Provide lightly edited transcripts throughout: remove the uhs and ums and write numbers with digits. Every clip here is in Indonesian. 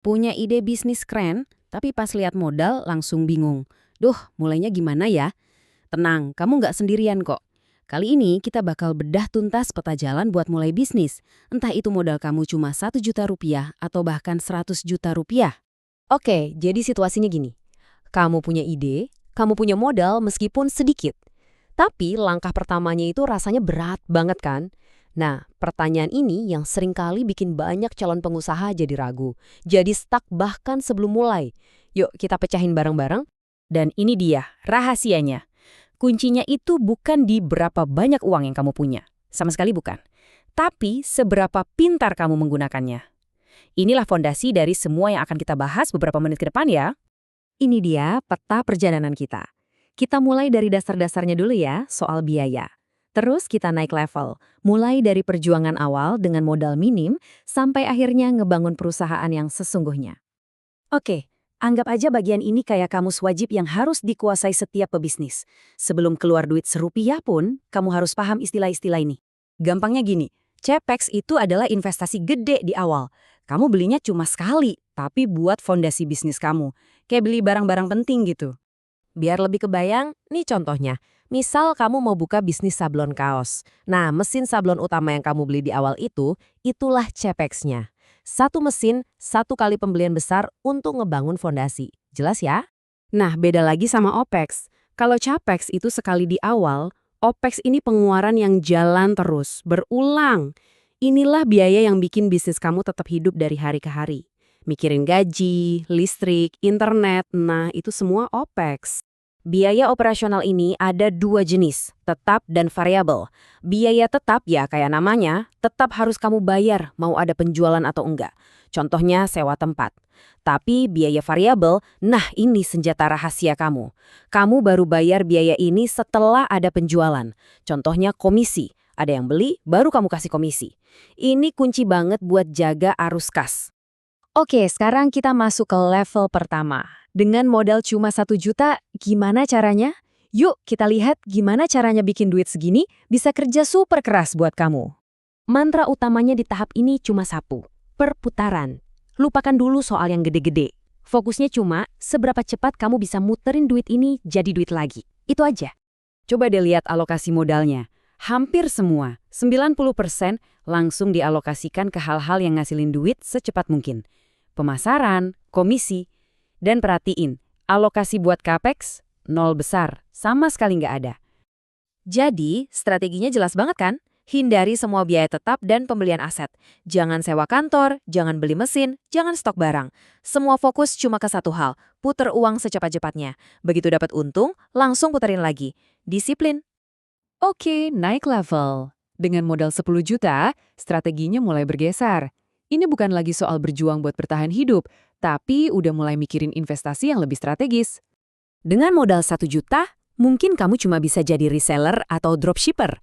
Punya ide bisnis keren, tapi pas lihat modal langsung bingung. Duh, mulainya gimana ya? Tenang, kamu nggak sendirian kok. Kali ini kita bakal bedah tuntas peta jalan buat mulai bisnis. Entah itu modal kamu cuma 1 juta rupiah atau bahkan 100 juta rupiah. Oke, jadi situasinya gini. Kamu punya ide, kamu punya modal meskipun sedikit. Tapi langkah pertamanya itu rasanya berat banget kan? Nah, pertanyaan ini yang seringkali bikin banyak calon pengusaha jadi ragu. Jadi stuck bahkan sebelum mulai. Yuk kita pecahin bareng-bareng. Dan ini dia, rahasianya. Kuncinya itu bukan di berapa banyak uang yang kamu punya. Sama sekali bukan. Tapi seberapa pintar kamu menggunakannya. Inilah fondasi dari semua yang akan kita bahas beberapa menit ke depan ya. Ini dia peta perjalanan kita. Kita mulai dari dasar-dasarnya dulu ya, soal biaya. Terus kita naik level, mulai dari perjuangan awal dengan modal minim sampai akhirnya ngebangun perusahaan yang sesungguhnya. Oke, anggap aja bagian ini kayak kamus wajib yang harus dikuasai setiap pebisnis. Sebelum keluar duit serupiah pun, kamu harus paham istilah-istilah ini. Gampangnya gini, CapEx itu adalah investasi gede di awal. Kamu belinya cuma sekali, tapi buat fondasi bisnis kamu. Kayak beli barang-barang penting gitu. Biar lebih kebayang, nih contohnya. Misal kamu mau buka bisnis sablon kaos. Nah, mesin sablon utama yang kamu beli di awal itu, itulah CapEx-nya. Satu mesin, satu kali pembelian besar untuk ngebangun fondasi. Jelas ya? Nah, beda lagi sama OPEX. Kalau CAPEX itu sekali di awal, OPEX ini pengeluaran yang jalan terus, berulang. Inilah biaya yang bikin bisnis kamu tetap hidup dari hari ke hari. Mikirin gaji, listrik, internet, nah itu semua OPEX. Biaya operasional ini ada dua jenis, tetap dan variabel. Biaya tetap ya kayak namanya, tetap harus kamu bayar mau ada penjualan atau enggak. Contohnya sewa tempat. Tapi biaya variabel, nah ini senjata rahasia kamu. Kamu baru bayar biaya ini setelah ada penjualan. Contohnya komisi. Ada yang beli, baru kamu kasih komisi. Ini kunci banget buat jaga arus kas. Oke, sekarang kita masuk ke level pertama. Dengan modal cuma 1 juta, gimana caranya? Yuk kita lihat gimana caranya bikin duit segini bisa kerja super keras buat kamu. Mantra utamanya di tahap ini cuma satu, perputaran. Lupakan dulu soal yang gede-gede. Fokusnya cuma seberapa cepat kamu bisa muterin duit ini jadi duit lagi. Itu aja. Coba deh lihat alokasi modalnya. Hampir semua, 90% langsung dialokasikan ke hal-hal yang ngasilin duit secepat mungkin. Pemasaran, komisi, dan perhatiin, alokasi buat CAPEX, nol besar, sama sekali nggak ada. Jadi, strateginya jelas banget kan? Hindari semua biaya tetap dan pembelian aset. Jangan sewa kantor, jangan beli mesin, jangan stok barang. Semua fokus cuma ke satu hal, puter uang secepat-cepatnya. Begitu dapat untung, langsung puterin lagi. Disiplin. Oke, naik level. Dengan modal 10 juta, strateginya mulai bergeser. Ini bukan lagi soal berjuang buat bertahan hidup, tapi udah mulai mikirin investasi yang lebih strategis. Dengan modal 1 juta, mungkin kamu cuma bisa jadi reseller atau dropshipper.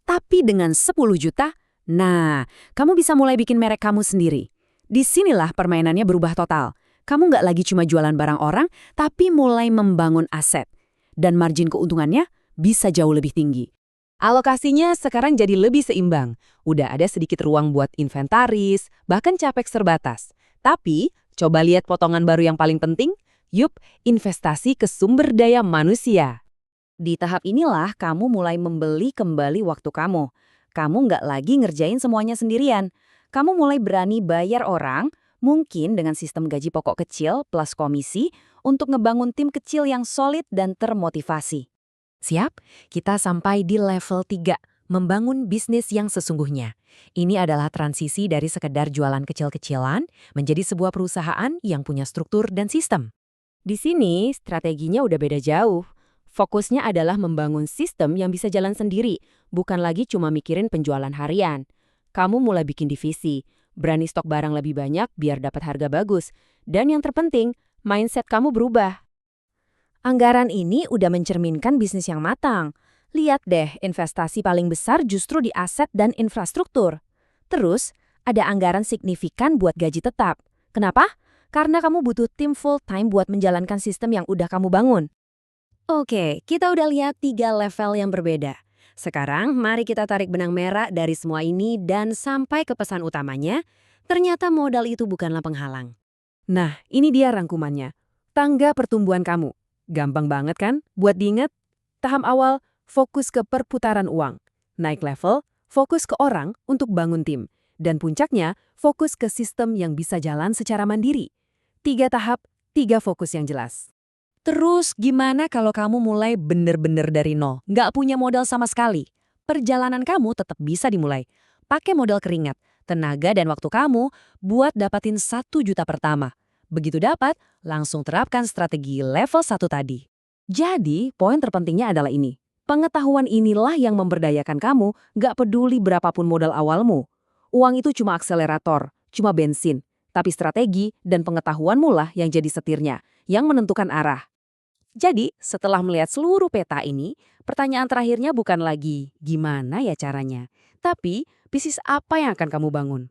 Tapi dengan 10 juta, nah, kamu bisa mulai bikin merek kamu sendiri. Disinilah permainannya berubah total. Kamu nggak lagi cuma jualan barang orang, tapi mulai membangun aset. Dan margin keuntungannya bisa jauh lebih tinggi. Alokasinya sekarang jadi lebih seimbang. Udah ada sedikit ruang buat inventaris, bahkan CAPEX terbatas. Tapi, coba lihat potongan baru yang paling penting. Yup, investasi ke sumber daya manusia. Di tahap inilah kamu mulai membeli kembali waktu kamu. Kamu nggak lagi ngerjain semuanya sendirian. Kamu mulai berani bayar orang, mungkin dengan sistem gaji pokok kecil plus komisi, untuk ngebangun tim kecil yang solid dan termotivasi. Siap? Kita sampai di level 3, membangun bisnis yang sesungguhnya. Ini adalah transisi dari sekedar jualan kecil-kecilan menjadi sebuah perusahaan yang punya struktur dan sistem. Di sini, strateginya udah beda jauh. Fokusnya adalah membangun sistem yang bisa jalan sendiri, bukan lagi cuma mikirin penjualan harian. Kamu mulai bikin divisi, berani stok barang lebih banyak biar dapat harga bagus. Dan yang terpenting, mindset kamu berubah. Anggaran ini udah mencerminkan bisnis yang matang. Lihat deh, investasi paling besar justru di aset dan infrastruktur. Terus, ada anggaran signifikan buat gaji tetap. Kenapa? Karena kamu butuh tim full-time buat menjalankan sistem yang udah kamu bangun. Oke, kita udah lihat 3 level yang berbeda. Sekarang, mari kita tarik benang merah dari semua ini dan sampai ke pesan utamanya. Ternyata modal itu bukanlah penghalang. Nah, ini dia rangkumannya. Tangga pertumbuhan kamu. Gampang banget kan buat diingat? Tahap awal, fokus ke perputaran uang. Naik level, fokus ke orang untuk bangun tim. Dan puncaknya, fokus ke sistem yang bisa jalan secara mandiri. 3 tahap, 3 fokus yang jelas. Terus gimana kalau kamu mulai bener-bener dari nol? Nggak punya modal sama sekali. Perjalanan kamu tetap bisa dimulai. Pakai modal keringat, tenaga dan waktu kamu buat dapatin 1 juta pertama. Begitu dapat, langsung terapkan strategi level 1 tadi. Jadi, poin terpentingnya adalah ini. Pengetahuan inilah yang memberdayakan kamu, gak peduli berapapun modal awalmu. Uang itu cuma akselerator, cuma bensin. Tapi strategi dan pengetahuanmu lah yang jadi setirnya, yang menentukan arah. Jadi, setelah melihat seluruh peta ini, pertanyaan terakhirnya bukan lagi gimana ya caranya, tapi bisnis apa yang akan kamu bangun.